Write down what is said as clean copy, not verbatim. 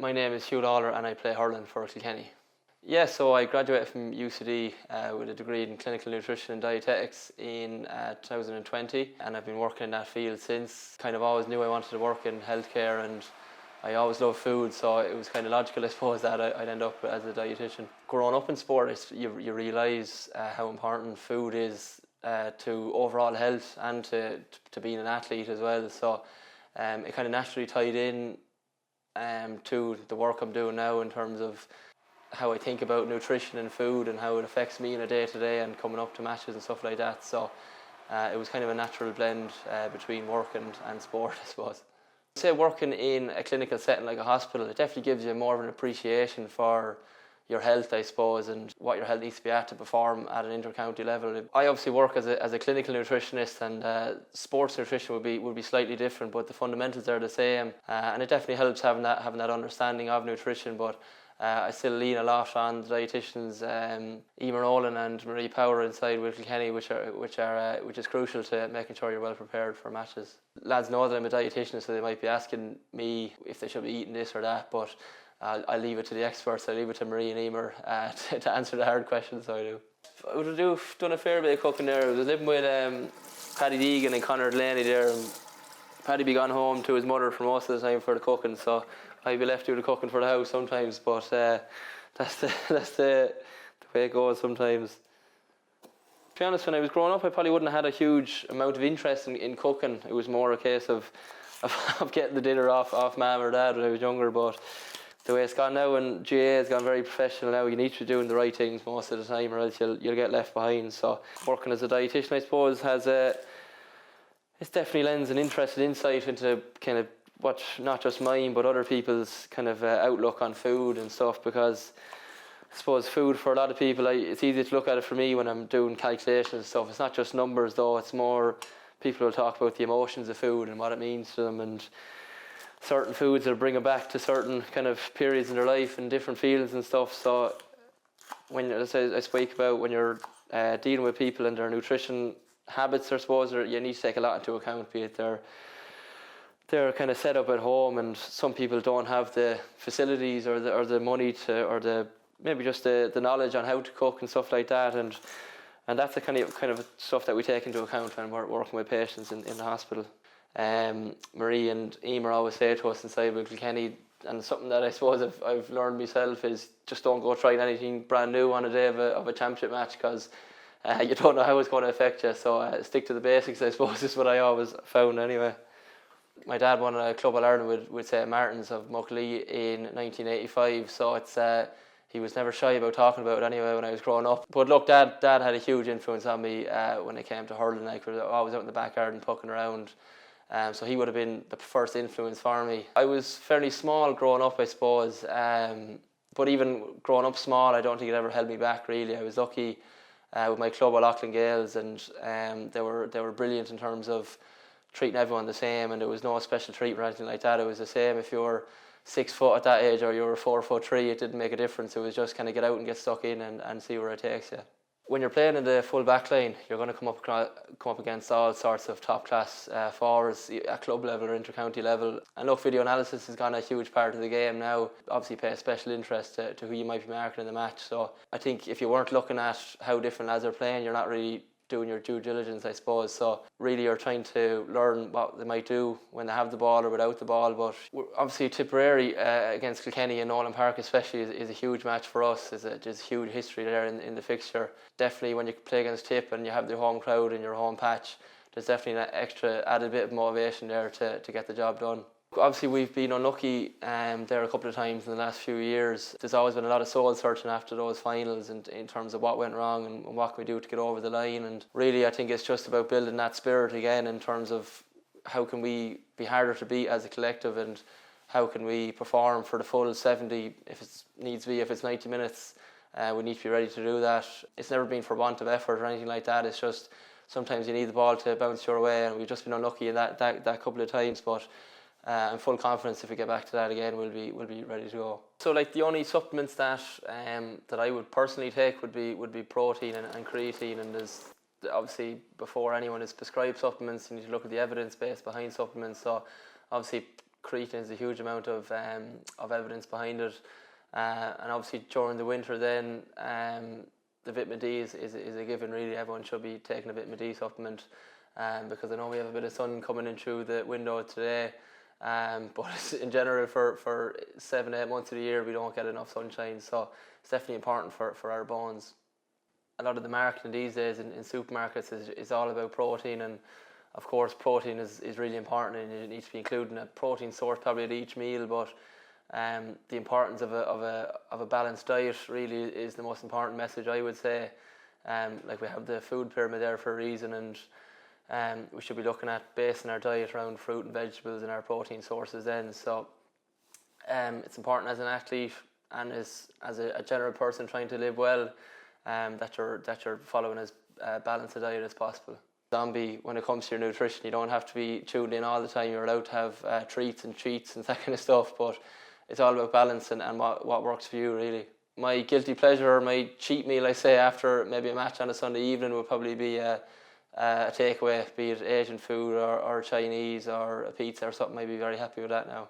My name is Huw Lawlor and I play hurling for Kilkenny. Yeah, so I graduated from UCD with a degree in clinical nutrition and dietetics in 2020, and I've been working in that field since. Kind of always knew I wanted to work in healthcare, and I always loved food, so it was kind of logical, I suppose, that I'd end up as a dietitian. Growing up in sport, you realise how important food is to overall health and to being an athlete as well. So it kind of naturally tied in to the work I'm doing now in terms of how I think about nutrition and food and how it affects me in a day-to-day and coming up to matches and stuff like that. So it was kind of a natural blend between work and sport, I suppose. I'd say working in a clinical setting like a hospital, it definitely gives you more of an appreciation for your health, I suppose, and what your health needs to be at to perform at an inter-county level. I obviously work as a clinical nutritionist, and sports nutrition would be slightly different, but the fundamentals are the same, and it definitely helps having that understanding of nutrition. But I still lean a lot on the dietitians, Emer and Marie Power inside with Kilkenny, which is crucial to making sure you're well prepared for matches. Lads know that I'm a dietitian, so they might be asking me if they should be eating this or that, but I leave it to the experts. I leave it to Marie and Emer to answer the hard questions. So I do. I would have done a fair bit of cooking there. I was living with Paddy Deegan and Conor Delaney there, and Paddy be gone home to his mother for most of the time for the cooking, so I'd be left doing the cooking for the house sometimes. But that's the way it goes sometimes. To be honest, when I was growing up, I probably wouldn't have had a huge amount of interest in cooking. It was more a case of getting the dinner off mum or dad when I was younger. But the way it's gone now, and GAA has gone very professional now, you need to be doing the right things most of the time, or else you'll get left behind. So working as a dietitian, I suppose, it's definitely lends an interesting insight into kind of what, not just mine, but other people's kind of outlook on food and stuff, because I suppose food for a lot of people, it's easy to look at it for me when I'm doing calculations and stuff. It's not just numbers though, it's more people will talk about the emotions of food and what it means to them, and certain foods will bring them back to certain kind of periods in their life and different feelings and stuff. So when, as I speak about, when you're dealing with people and their nutrition habits, I suppose, you need to take a lot into account, be it they're kind of set up at home, and some people don't have the facilities or the money to, or the maybe just the knowledge on how to cook and stuff like that, and that's the kind of stuff that we take into account when we're working with patients in the hospital. Marie and Emer always say to us inside with Kilkenny, and something that I suppose I've learned myself, is just don't go trying anything brand new on a day of a championship match, because you don't know how it's going to affect you. So stick to the basics, I suppose, is what I always found anyway. My dad won a Club of Ireland with St Martin's of Muckley in 1985, so it's he was never shy about talking about it anyway when I was growing up. But look, Dad had a huge influence on me when it came to hurling. Like, I was always out in the back garden pucking around, so he would have been the first influence for me. I was fairly small growing up, I suppose, but even growing up small, I don't think it ever held me back really. I was lucky with my club at Auckland Gales, and they were brilliant in terms of treating everyone the same, and there was no special treatment or anything like that. It was the same if you were 6 foot at that age or you were 4'3", it didn't make a difference. It was just kind of get out and get stuck in and see where it takes you. When you're playing in the full back line, you're going to come up against all sorts of top class forwards at club level or inter-county level. And look, video analysis has gone a huge part of the game now. Obviously pay special interest to who you might be marking in the match. So I think if you weren't looking at how different lads are playing, you're not really doing your due diligence, I suppose. So really you're trying to learn what they might do when they have the ball or without the ball. But obviously Tipperary against Kilkenny in Nolan Park especially is a huge match for us. There's huge history there in the fixture. Definitely when you play against Tip and you have the home crowd in your home patch, there's definitely an extra added bit of motivation there to get the job done. Obviously we've been unlucky there a couple of times in the last few years. There's always been a lot of soul searching after those finals, and in terms of what went wrong and what can we do to get over the line. And really I think it's just about building that spirit again in terms of how can we be harder to beat as a collective, and how can we perform for the full 70 if it needs to be, if it's 90 minutes. We need to be ready to do that. It's never been for want of effort or anything like that. It's just sometimes you need the ball to bounce your way, and we've just been unlucky in that couple of times. But I'm full confidence if we get back to that again, we'll be ready to go. So like the only supplements that I would personally take would be protein and creatine, and there's obviously before anyone is prescribed supplements, you need to look at the evidence base behind supplements. So obviously creatine has a huge amount of evidence behind it, and obviously during the winter then the vitamin D is a given. Really, everyone should be taking a vitamin D supplement, because I know we have a bit of sun coming in through the window today, but in general for 7-8 months of the year we don't get enough sunshine, so it's definitely important for our bones. A lot of the marketing these days in supermarkets is all about protein, and of course protein is really important and it needs to be included in a protein source probably at each meal, but the importance of a balanced diet really is the most important message, I would say. Like we have the food pyramid there for a reason, and we should be looking at basing our diet around fruit and vegetables and our protein sources then. So it's important as an athlete and as a general person trying to live well, that you're following as balanced a diet as possible. Zombie, when it comes to your nutrition, you don't have to be tuned in all the time. You're allowed to have treats and cheats and that kind of stuff, but it's all about balance and what works for you, really. My guilty pleasure, or my cheat meal, I say, after maybe a match on a Sunday evening would probably be a takeaway, be it Asian food or Chinese or a pizza or something. I'd be very happy with that now.